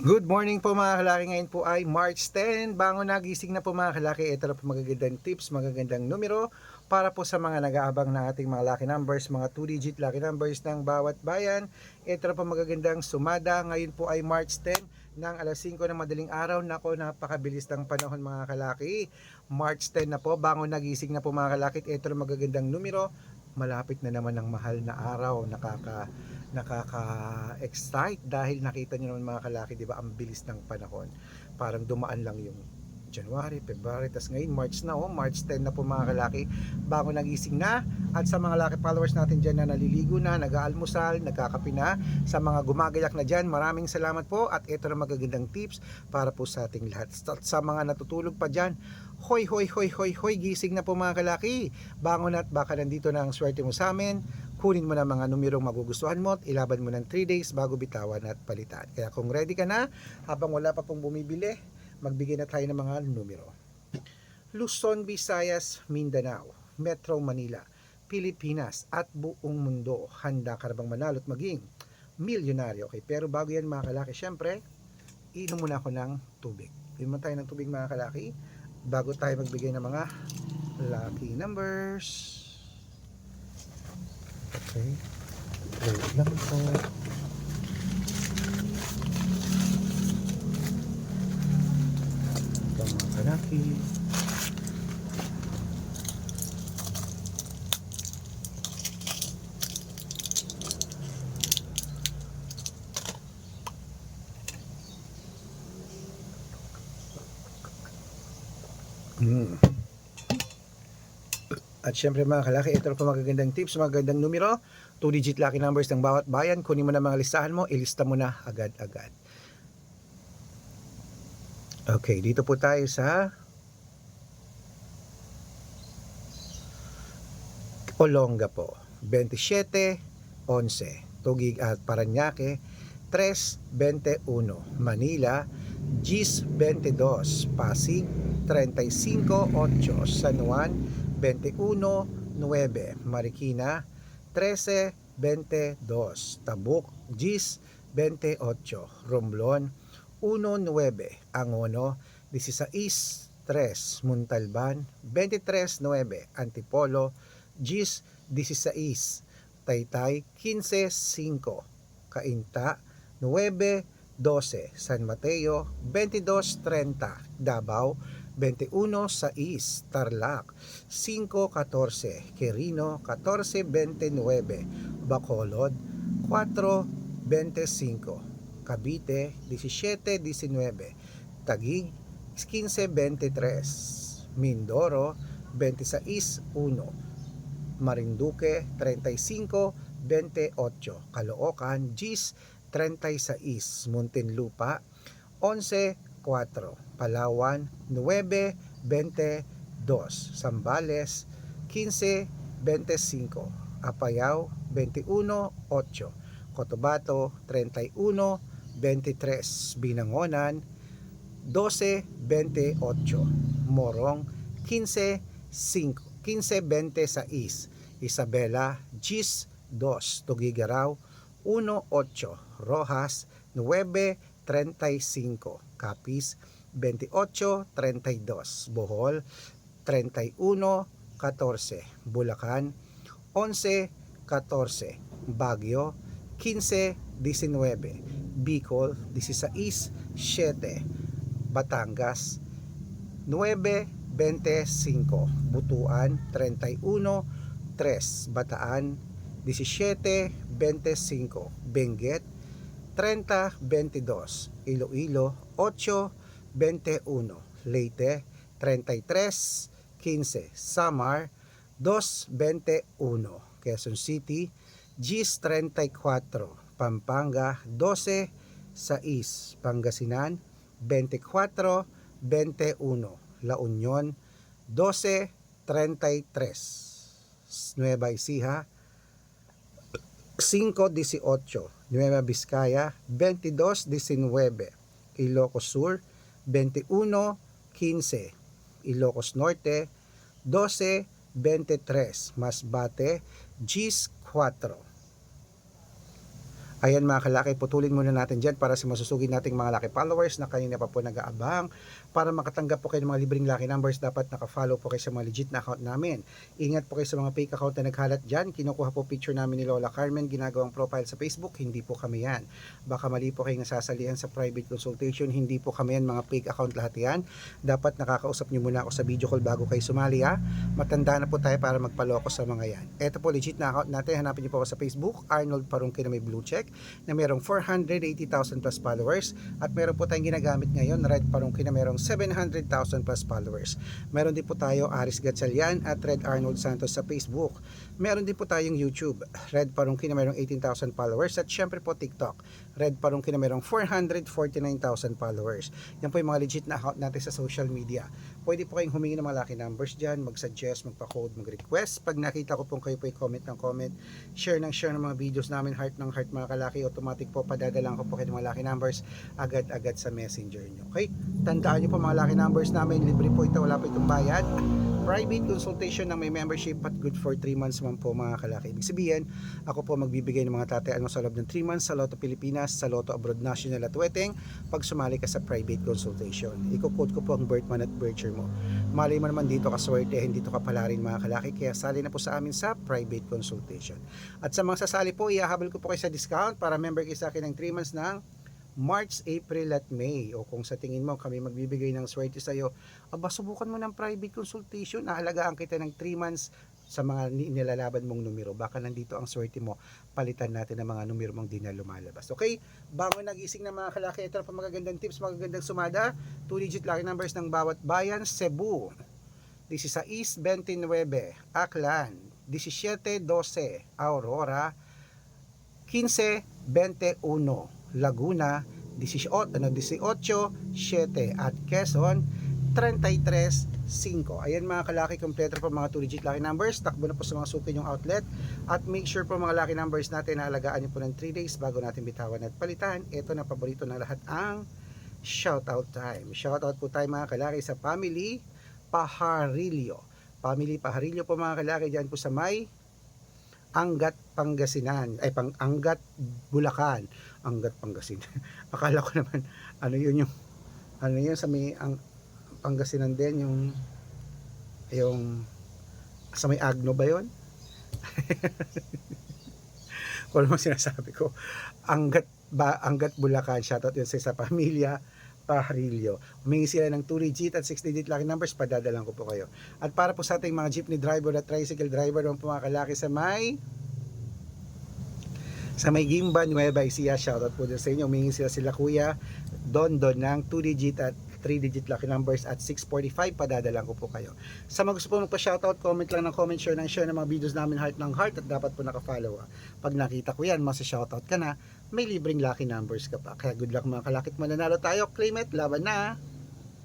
Good morning po mga kalaki. Ngayon po ay March 10. Bangon nagising na po mga kalaki. Ito na po magagandang tips, magagandang numero para po sa mga nag-aabang ng ating mga lucky numbers, mga 2-digit lucky numbers ng bawat bayan. Ito na po magagandang sumada. Ngayon po ay March 10 ng alas 5 ng madaling araw. Nako, napakabilis ng panahon mga kalaki. March 10 na po, bangon nagising na po mga kalaki. Ito na magagandang numero. Malapit na naman ang mahal na araw. Nakaka-excite dahil nakita niyo naman mga kalaki, di ba, ang bilis ng panahon. Parang dumaan lang yung January, February, tas ngayon March na, March 10 na po mga kalaki. Bago nagising na. At sa mga lucky followers natin dyan na naliligo na, nag-aalmusal, nagkakape na, sa mga gumagayak na dyan, maraming salamat po. At ito na magagandang tips para po sa ating lahat. Sa mga natutulog pa dyan, hoy hoy hoy hoy hoy, gising na po mga kalaki. Bangon at baka nandito na ang swerte mo sa amin. Kunin mo na mga numerong magugustuhan mo at ilaban mo ng 3 days bago bitawan at palitan. Kaya kung ready ka na, habang wala pa pong bumibili, magbigay na tayo ng mga numero. Luzon, Visayas, Mindanao, Metro Manila, Pilipinas at buong mundo. Handa ka na bang manalo at maging milyonaryo? Okay, pero bago yan mga kalaki, syempre, inom muna ako ng tubig. Inom tayo ng tubig mga kalaki bago tayo magbigay ng mga lucky numbers. Okay, wait lang po. Ito mga kalaki. At syempre mga kalaki, ito po magagandang tips, magagandang numero, 2-digit lucky numbers ng bawat bayan. Kunin mo na mga listahan mo, ilista mo na agad-agad. Okay, dito po tayo sa Olonga po, 27, 11, Tugig at Parañaque, 3:21, Manila, 10:22, Pasig, 35:8, San Juan, 21:9, Marikina, 13:22, Tabuk, 10:28, Romblon, 1:9, Angono, 16:3, Montalban, 23:9, Antipolo, 10:16, Taytay, 15:5, Cainta, 9:12, San Mateo, 22:30, Davao, 21:6, Tarlac, 5:14, Quirino, 14:29, Bacolod, 4:25, Cavite, 17:19, Taguig, 15:23, Mindoro, 26:1, Marinduque, 35:28, Caloocan, 10:36, Muntinlupa, 11:4, Palawan, 9:22, Zambales, 15:25, Apayao, 21:8, Cotabato, 31:23, Binangonan, 12:28, Morong, 15:26, Isabela, 10:2, Tugigaraw, 1:8, Rojas, 9:35, Capiz, 28:32, Bohol, 31:14, Bulacan, 11:14, Baguio, 15:19, Bicol, 16:7, Batangas, 9:25, Butuan, 31:3, Bataan, 17:25, Benguet, 30:22, Iloilo, 8:21, Leyte, 33:15, Samar, 2:21, Quezon City, 10:34, Pampanga, 12:6, Pangasinan, 24:21, La Union, 12:33, Nueva Ecija, 5:18, Nueva Vizcaya, 22:19, Ilocos Sur, 21:15, Ilocos Norte, 12:23, Masbate, 10:4, Ayan mga kalaki, putulin muna natin dyan para sa masusugid nating mga lucky followers na kanina pa po nag-aabang. Para makatanggap po kayo ng mga libreng lucky numbers, dapat naka-follow po kayo sa mga legit na account namin. Ingat po kayo sa mga fake account na naghalat dyan. Kinukuha po picture namin ni Lola Carmen, ginagawang profile sa Facebook, hindi po kami yan. Baka mali po kayo nasasalihan sa private consultation, hindi po kami yan, mga fake account lahat yan. Dapat nakakausap nyo muna ako sa video call bago kayo sumali ha. Matanda na po tayo para magpaloko sa mga yan. Ito po legit na account natin, hanapin nyo po ako sa Facebook, Arnold Parungki na may blue check, na merong 480,000 plus followers, at meron po tayong ginagamit ngayon Red Parungki na merong 700,000 plus followers. Meron din po tayo Aris Gatchalian at Red Arnold Santos sa Facebook. Meron din po tayong YouTube, Red Parungki na merong 18,000 followers, at syempre po TikTok, Red Parungki na merong 449,000 followers. Yan po yung mga legit na account natin sa social media. Pwede po kayong humingi ng mga lucky numbers dyan, mag-suggest, magpa-code, mag-request. Pag nakita ko pong kayo po i-comment ng comment, share ng mga videos namin, heart ng heart mga kalaki, automatic po padadalang ko po kayo ng mga lucky numbers agad-agad sa messenger nyo. Okay? Tandaan nyo po mga lucky numbers namin, libre po ito, wala po itong bayad. Private consultation ng may membership at good for 3 months man po mga kalaki. Ibig sabihin, ako po magbibigay ng mga tatayaan mo sa loob ng 3 months sa Lotto Pilipinas, sa Lotto Abroad National at Weteng pag sumali ka sa private consultation. Iko-quote ko po ang birth month at birth year mo. Malay mo naman dito ka swerte, hindi dito ka pala rin mga kalaki, kaya sali na po sa amin sa private consultation. At sa mga sasali po, ihahabol ko po kayo sa discount para member kayo sa akin ng 3 months ng March, April at May. O kung sa tingin mo kami magbibigay ng swerte sa iyo, aba subukan mo ng private consultation, aalagaan kita ng 3 months sa mga nilalaban mong numero. Baka nandito ang swerte mo, palitan natin ng mga numero mong di na lumalabas. Okay? Bago nagising na mga kalaki, ito na pa magagandang tips, magagandang sumada, 2-digit lucky numbers ng bawat bayan. Cebu 16-29, Aklan 17-12, Aurora 15-21, Laguna 18-7 at Quezon 33-5. Ayan mga kalaki, kompleto po mga 2-digit lucky numbers. Takbo na po sa mga suki yung outlet, at make sure po mga lucky numbers natin na alagaan nyo po ng 3 days bago natin bitawan at palitan. Ito na paborito ng lahat, ang shoutout time. Shoutout po tayo mga kalaki sa family Pajarillo. Family Pajarillo po mga kalaki, dyan po sa may Angat Pangasinan, ay Angat Bulacan, Angat Pangasinan. Akala ko naman ano yun sa may Pangasinan din, yung sa may Agno ba yun? Kung ano sinasabi ko, Angat Bulacan. Shoutout yun sa pamilya Pajarillo. Humingi sila ng 2-digit at 6-digit lucky numbers, padadalang ko po kayo. At para po sa ating mga jeepney driver at tricycle driver, mga pumakalaki sa may Gimba, Nueva Ecija, shoutout po din sa inyo. Humingi sila Kuya Don ng 2-digit at 3-digit lucky numbers at 645, padadalang ko po kayo. Sa mga gusto po magpa-shoutout, comment lang ng comment, share ng mga videos namin, heart ng heart, at dapat po naka-follow. Pag nakita ko yan, masa-shoutout ka na, may libreng lucky numbers ka pa. Kaya good luck mga kalakit, mananalo tayo, claim it, laban na!